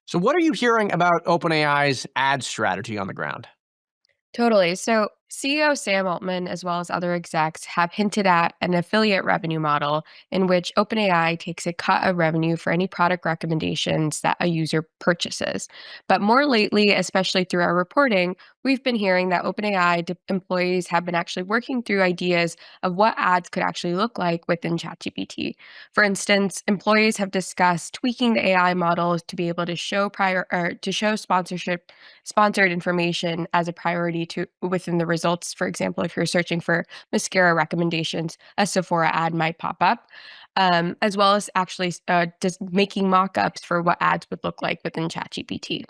So, what are you hearing about OpenAI's ad strategy on the ground? Totally. So, CEO Sam Altman, as well as other execs, have hinted at an affiliate revenue model in which OpenAI takes a cut of revenue for any product recommendations that a user purchases. But more lately, especially through our reporting, we've been hearing that employees have been actually working through ideas of what ads could actually look like within ChatGPT. For instance, employees have discussed tweaking the AI models to be able to show sponsored information as a priority to within the results. For example, if you're searching for mascara recommendations, a Sephora ad might pop up, as well as actually just making mock-ups for what ads would look like within ChatGPT.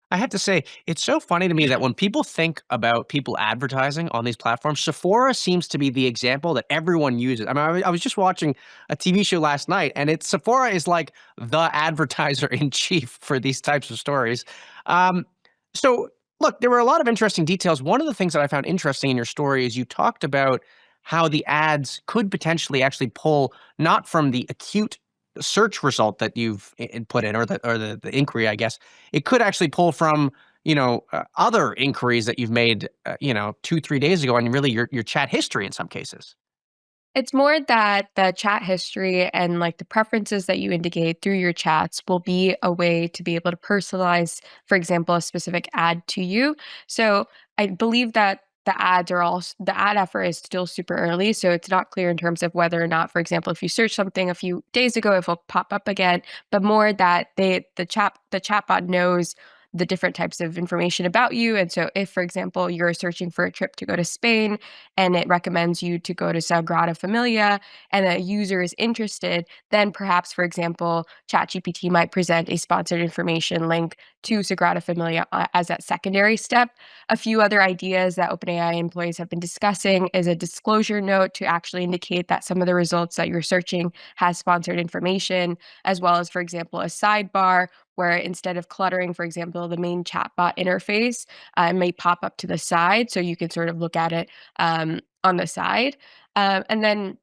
I have to say, it's so funny to me that when people think about people advertising on these platforms, Sephora seems to be the example that everyone uses. I mean, I was just watching a TV show last night, and it's Sephora is like the advertiser in chief for these types of stories. Um, so, look, there were a lot of interesting details. One of the things that I found interesting in your story is you talked about how the ads could potentially actually pull not from the acute search result that you've put in, or the inquiry, I guess. It could actually pull from, other inquiries that you've made, 2, 3 days ago, and really your chat history in some cases. It's more that the chat history and like the preferences that you indicate through your chats will be a way to be able to personalize, for example, a specific ad to you. So I believe that the ad effort is still super early. So it's not clear in terms of whether or not, for example, if you search something a few days ago, if it'll pop up again, but more that the chatbot knows the different types of information about you. And so if, for example, you're searching for a trip to go to Spain and it recommends you to go to Sagrada Familia and a user is interested, then perhaps, for example, ChatGPT might present a sponsored information link to Sagrada Familia as that secondary step. A few other ideas that OpenAI employees have been discussing is a disclosure note to actually indicate that some of the results that you're searching has sponsored information, as well as, for example, a sidebar where instead of cluttering, for example, the main chatbot interface, it may pop up to the side so you can sort of look at it on the side. And then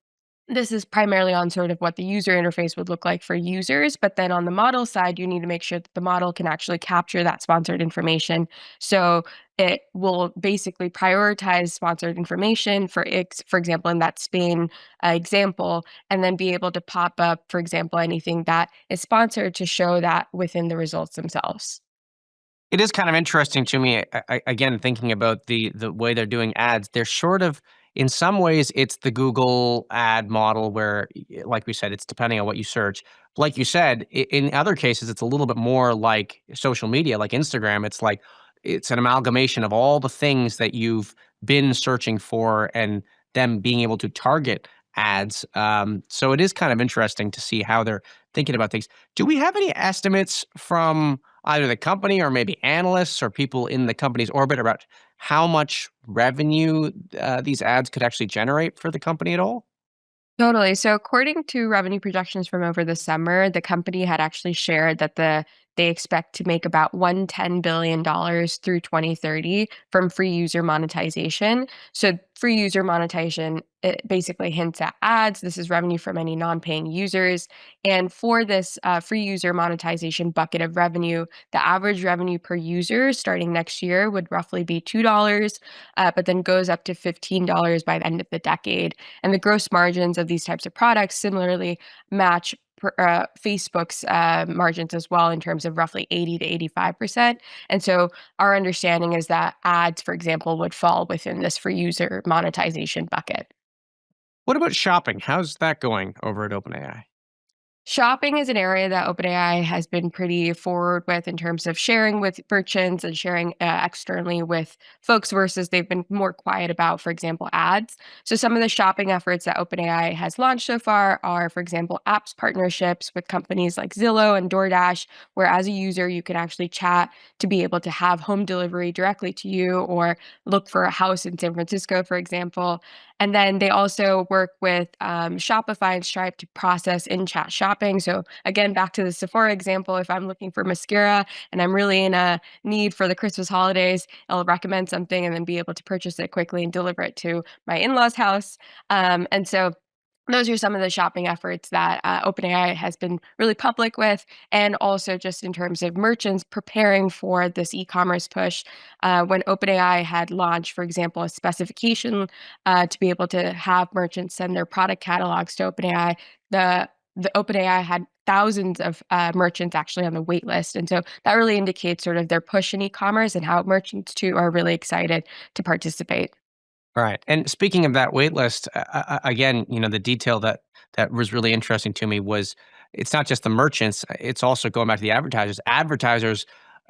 this is primarily on sort of what the user interface would look like for users. But then on the model side, you need to make sure that the model can actually capture that sponsored information. So it will basically prioritize sponsored information for example, in that Spain example, and then be able to pop up, for example, anything that is sponsored to show that within the results themselves. It is kind of interesting to me, again, thinking about the way they're doing ads. They're sort of, in some ways, it's the Google ad model where, like we said, it's depending on what you search. Like you said, in other cases, it's a little bit more like social media, like Instagram. It's like it's an amalgamation of all the things that you've been searching for, and them being able to target ads. So it is kind of interesting to see how they're thinking about things. Do we have any estimates from either the company or maybe analysts or people in the company's orbit about how much revenue these ads could actually generate for the company at all? Totally. So according to revenue projections from over the summer, the company had actually shared that they expect to make about $110 billion through 2030 from free user monetization. So free user monetization, it basically hints at ads. This is revenue from any non-paying users. And for this free user monetization bucket of revenue, the average revenue per user starting next year would roughly be $2, but then goes up to $15 by the end of the decade. And the gross margins of these types of products similarly match Facebook's margins as well in terms of roughly 80 to 85%. And so our understanding is that ads, for example, would fall within this free user monetization bucket. What about shopping? How's that going over at OpenAI? Shopping is an area that OpenAI has been pretty forward with in terms of sharing with merchants and sharing externally with folks versus they've been more quiet about, for example, ads. So some of the shopping efforts that OpenAI has launched so far are, for example, apps partnerships with companies like Zillow and DoorDash, where as a user, you can actually chat to be able to have home delivery directly to you or look for a house in San Francisco, for example. And then they also work with Shopify and Stripe to process in-chat shopping. So again, back to the Sephora example, if I'm looking for mascara and I'm really in a need for the Christmas holidays, I'll recommend something and then be able to purchase it quickly and deliver it to my in-laws' house. And so those are some of the shopping efforts that OpenAI has been really public with, and also just in terms of merchants preparing for this e-commerce push. When OpenAI had launched, for example, a specification to be able to have merchants send their product catalogs to OpenAI, the the OpenAI had thousands of merchants actually on the wait list, and so that really indicates sort of their push in e-commerce and how merchants too are really excited to participate. Right. And speaking of that wait list, again, the detail that was really interesting to me was it's not just the merchants, it's also going back to the advertisers. Advertisers,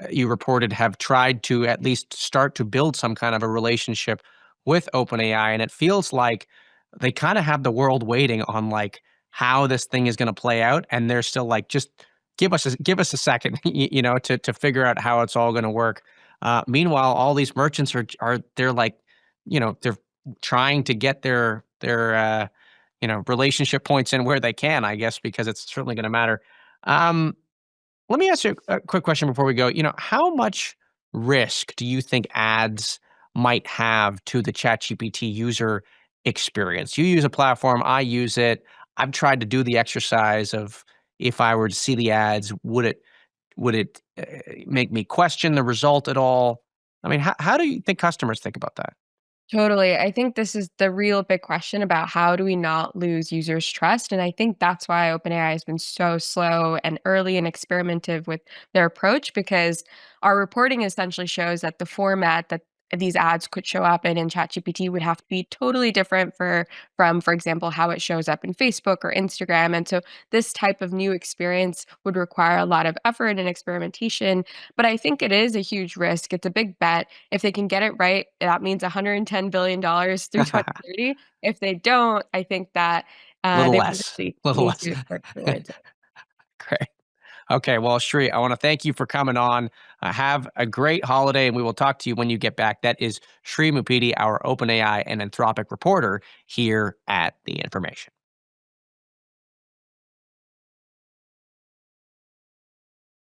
you reported, have tried to at least start to build some kind of a relationship with OpenAI, and it feels like they kind of have the world waiting on like how this thing is going to play out, and they're still like, just give us a second, to figure out how it's all going to work. Meanwhile, all these merchants are they're like, they're trying to get their relationship points in where they can, I guess, because it's certainly going to matter. Um, Let me ask you a quick question before we go. How much risk do you think ads might have to the ChatGPT user experience? You use a platform, I use it. I've tried to do the exercise of, if I were to see the ads, would it make me question the result at all? I mean, how do you think customers think about that? Totally. I think this is the real big question about how do we not lose users' trust? And I think that's why OpenAI has been so slow and early and experimentative with their approach, because our reporting essentially shows that the format that these ads could show up in ChatGPT would have to be totally different from, for example, how it shows up in Facebook or Instagram. And so this type of new experience would require a lot of effort and experimentation. But I think it is a huge risk. It's a big bet. If they can get it right, that means $110 billion through A 2030. If they don't, I think that little they would less, really little need less. to work towards it. Great. Okay, well, Shri, I want to thank you for coming on. Have a great holiday, and we will talk to you when you get back. That is Shri Muppidi, our OpenAI and Anthropic reporter here at The Information.